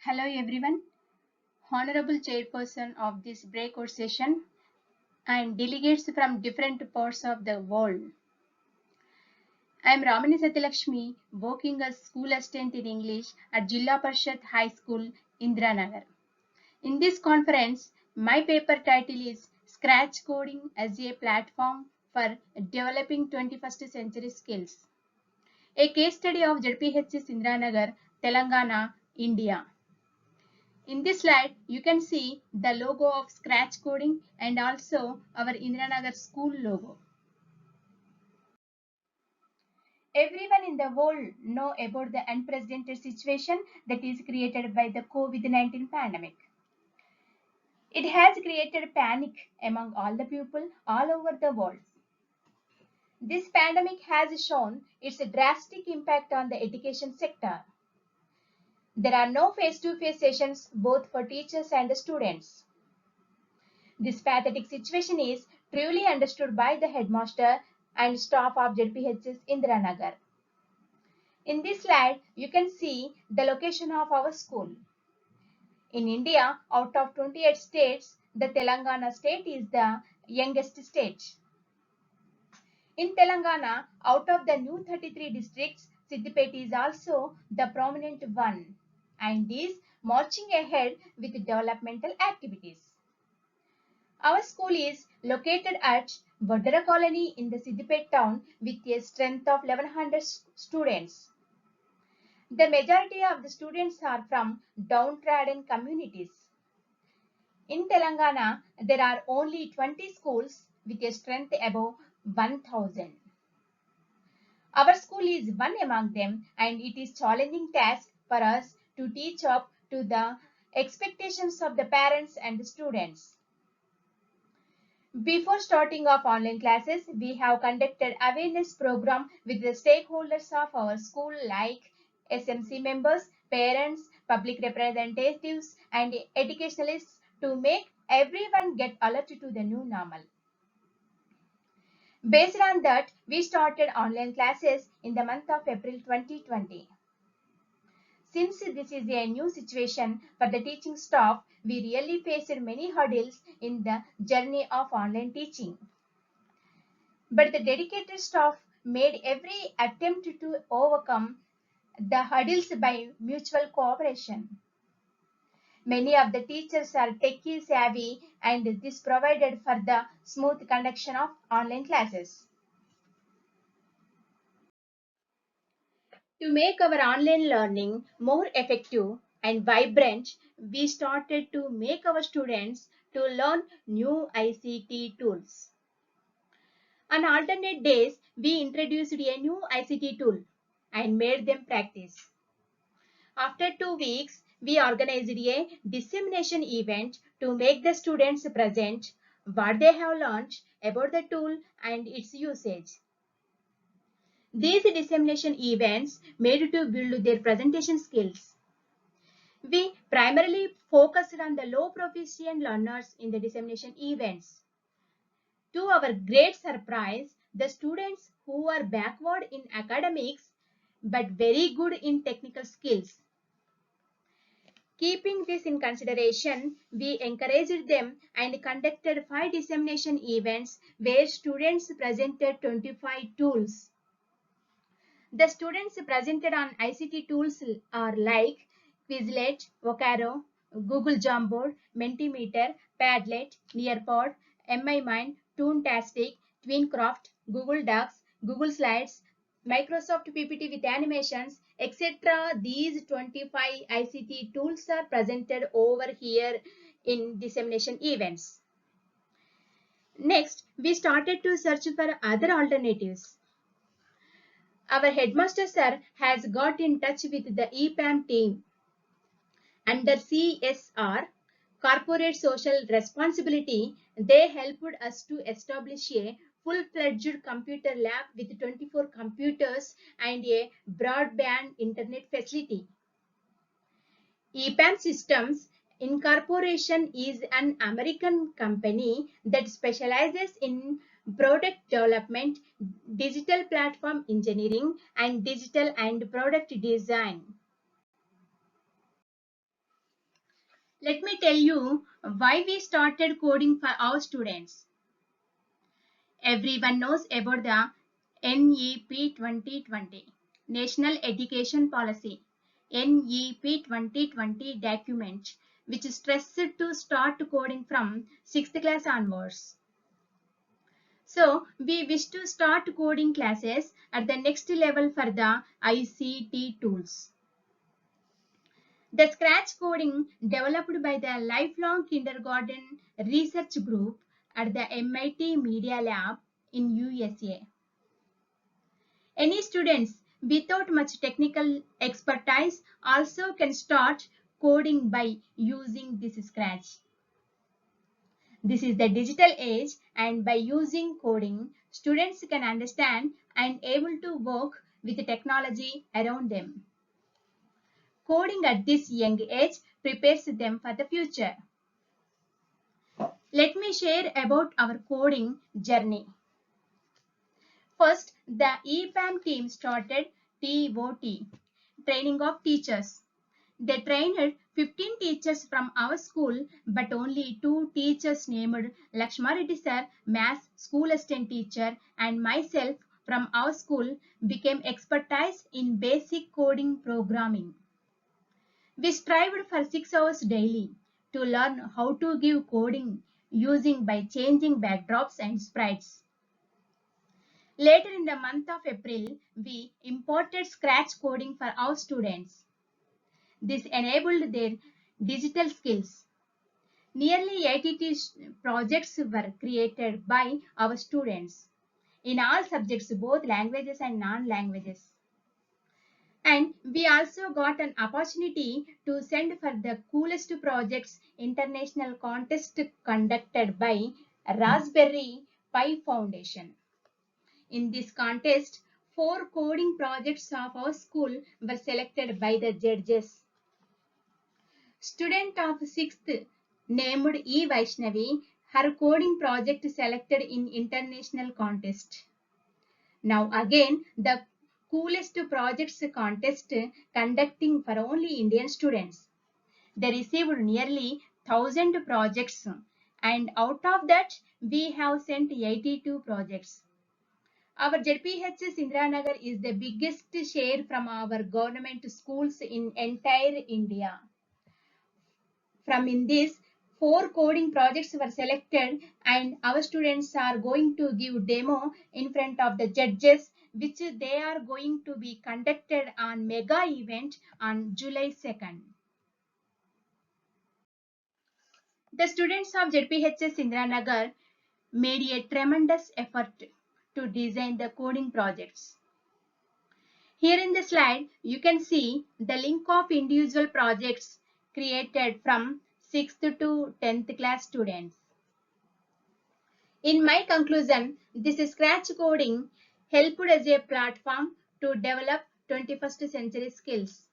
Hello everyone, Honorable Chairperson of this breakout session and delegates from different parts of the world. I am Ramani Satyalakshmi, working as school assistant in English at Jilla Parishad High School, Indiranagar. In this conference, my paper title is Scratch Coding as a Platform for Developing 21st Century Skills. A case study of ZPHS Indiranagar, Telangana, India. In this slide, you can see the logo of Scratch Coding and also our Indiranagar school logo. Everyone in the world know about the unprecedented situation that is created by the COVID-19 pandemic. It has created panic among all the people all over the world. This pandemic has shown its drastic impact on the education sector. There are no face-to-face sessions both for teachers and students. This pathetic situation is truly understood by the headmaster and staff of ZPHS Indiranagar. In this slide, you can see the location of our school. In India, out of 28 states, the Telangana state is the youngest state. In Telangana, out of the new 33 districts, Siddipet is also the prominent one and is marching ahead with developmental activities. Our school is located at Vadara Colony in the Siddipet town with a strength of 1100 students. The majority of the students are from downtrodden communities. In Telangana, there are only 20 schools with a strength above 1000. Our school is one among them and it is a challenging task for us to teach up to the expectations of the parents and the students. Before starting off online classes, we have conducted awareness program with the stakeholders of our school like SMC members, parents, public representatives and educationalists to make everyone get alerted to the new normal. Based on that, we started online classes in the month of April 2020. Since this is a new situation for the teaching staff, we really faced many hurdles in the journey of online teaching. But the dedicated staff made every attempt to overcome the hurdles by mutual cooperation. Many of the teachers are techie savvy and this provided for the smooth conduction of online classes. To make our online learning more effective and vibrant, we started to make our students to learn new ICT tools. On alternate days, we introduced a new ICT tool and made them practice. After 2 weeks, we organized a dissemination event to make the students present what they have learned about the tool and its usage. These dissemination events made to build their presentation skills. We primarily focused on the low proficient learners in the dissemination events. To our great surprise, the students who were backward in academics but very good in technical skills. Keeping this in consideration, we encouraged them and conducted 5 dissemination events where students presented 25 tools. The students presented on ICT tools are like Quizlet, Vocaro, Google Jamboard, Mentimeter, Padlet, Nearpod, MIMind, Toontastic, TwinCraft, Google Docs, Google Slides, Microsoft PPT with animations, etc. These 25 ICT tools are presented over here in dissemination events. Next, we started to search for other alternatives. Our headmaster sir has got in touch with the EPAM team. Under CSR, Corporate Social Responsibility, they helped us to establish a full-fledged computer lab with 24 computers and a broadband internet facility. EPAM Systems Incorporation is an American company that specializes in product development, digital platform engineering, and digital and product design. Let me tell you why we started coding for our students. Everyone knows about the NEP 2020, National Education Policy, NEP 2020 document, which stressed to start coding from 6th class onwards. So, we wish to start coding classes at the next level for the ICT tools. The Scratch coding developed by the Lifelong Kindergarten Research Group at the MIT Media Lab in USA. Any students without much technical expertise also can start coding by using this Scratch. This is the digital age, and by using coding, students can understand and able to work with the technology around them. Coding at this young age prepares them for the future. Let me share about our coding journey. First, the EPAM team started TOT, Training of Teachers. They trained 15 teachers from our school, but only 2 teachers named Lakshma Reddy sir, Maths School Assistant Teacher, and myself from our school became expertise in basic coding programming. We strived for 6 hours daily to learn how to give coding using by changing backdrops and sprites. Later in the month of April, we imported Scratch coding for our students. This enabled their digital skills. Nearly 80 projects were created by our students in all subjects, both languages and non-languages. And we also got an opportunity to send for the coolest projects international contest conducted by Raspberry Pi Foundation. In this contest, 4 coding projects of our school were selected by the judges. Student of 6th named E. Vaishnavi, her coding project selected in international contest. Now again, the coolest projects contest conducting for only Indian students. They received nearly 1000 projects, and out of that we have sent 82 projects. Our ZPH Indiranagar is the biggest share from our government schools in entire India. From in this, 4 coding projects were selected, and our students are going to give demo in front of the judges, which they are going to be conducted on mega event on July 2nd. The students of ZPHS Indiranagar made a tremendous effort to design the coding projects. Here in the slide, you can see the link of individual projects created from 6th to 10th class students. In my conclusion, this Scratch coding helped as a platform to develop 21st century skills.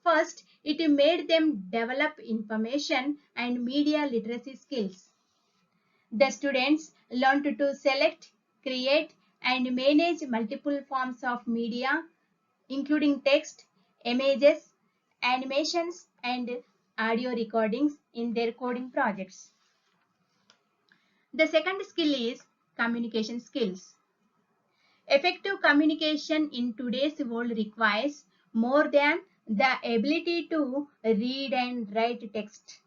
First, it made them develop information and media literacy skills. The students learned to select, create, and manage multiple forms of media, including text, images, animations, and audio recordings in their coding projects. The second skill is communication skills. Effective communication in today's world requires more than the ability to read and write text.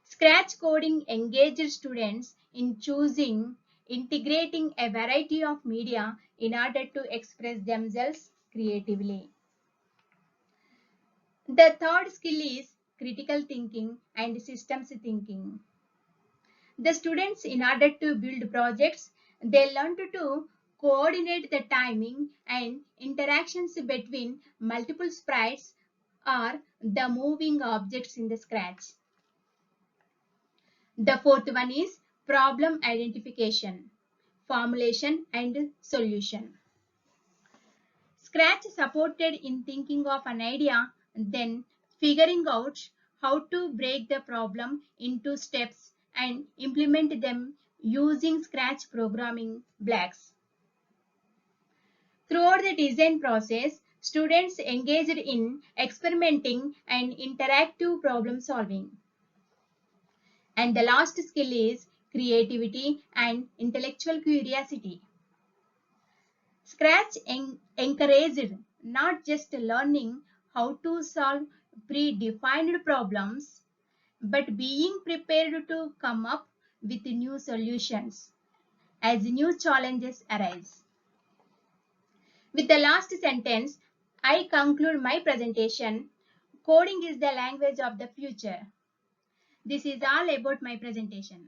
Scratch coding engaged students in choosing, integrating a variety of media in order to express themselves creatively. The third skill is critical thinking and systems thinking. The students, in order to build projects, they learned to coordinate the timing and interactions between multiple sprites or the moving objects in the Scratch. The fourth one is problem identification, formulation, and solution. Scratch supported in thinking of an idea, then figuring out how to break the problem into steps and implement them using Scratch programming blocks. Throughout the design process, Students engaged in experimenting and interactive problem solving. And the last skill is creativity and intellectual curiosity. Scratch encouraged not just learning how to solve predefined problems, but being prepared to come up with new solutions as new challenges arise. With the last sentence, I conclude my presentation. Coding is the language of the future. This is all about my presentation.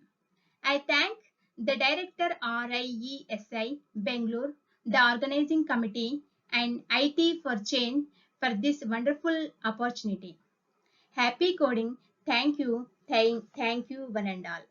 I thank the director RIESI Bangalore, the organizing committee, and IT for Change for this wonderful opportunity. Happy coding. Thank you. Thank you, one and all.